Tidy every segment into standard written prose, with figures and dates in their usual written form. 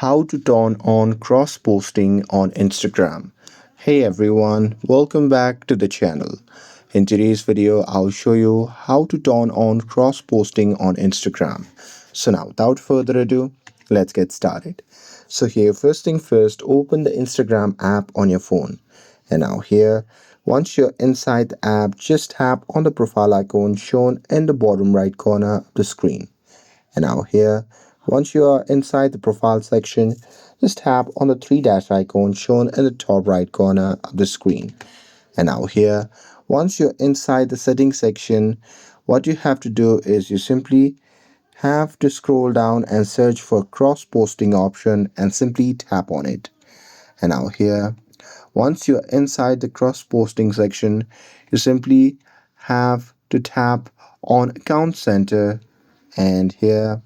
how to turn on cross posting on Instagram. Hey everyone, welcome back to the channel. In today's video, I'll show you how to turn on cross posting on Instagram. So now, without further ado, let's get started. So here, first thing first, open the Instagram app on your phone. And now here, once you're inside the app, just tap on the profile icon shown in the bottom right corner of the screen. And now here, once you are inside the profile section, just tap on the three dash icon shown in the top right corner of the screen. And now here, once you're inside the settings section, what you have to do is you simply have to scroll down and search for cross posting option and simply tap on it. And now here, once you're inside the cross posting section, you simply have to tap on account center, and here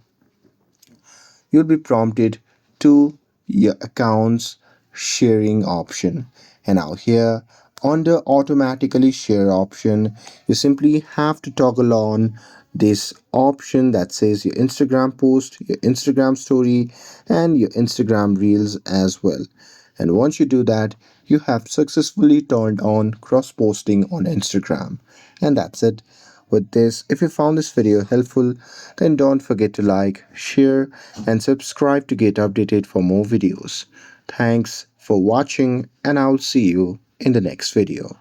you'll be prompted to your account's sharing option. And now here under automatically share option, you simply have to toggle on this option that says your Instagram post, your Instagram story, and your Instagram reels as well. And once you do that, you have successfully turned on cross posting on Instagram. And that's it. With this, if you found this video helpful, then don't forget to like, share, and subscribe to get updated for more videos. Thanks for watching, and I'll see you in the next video.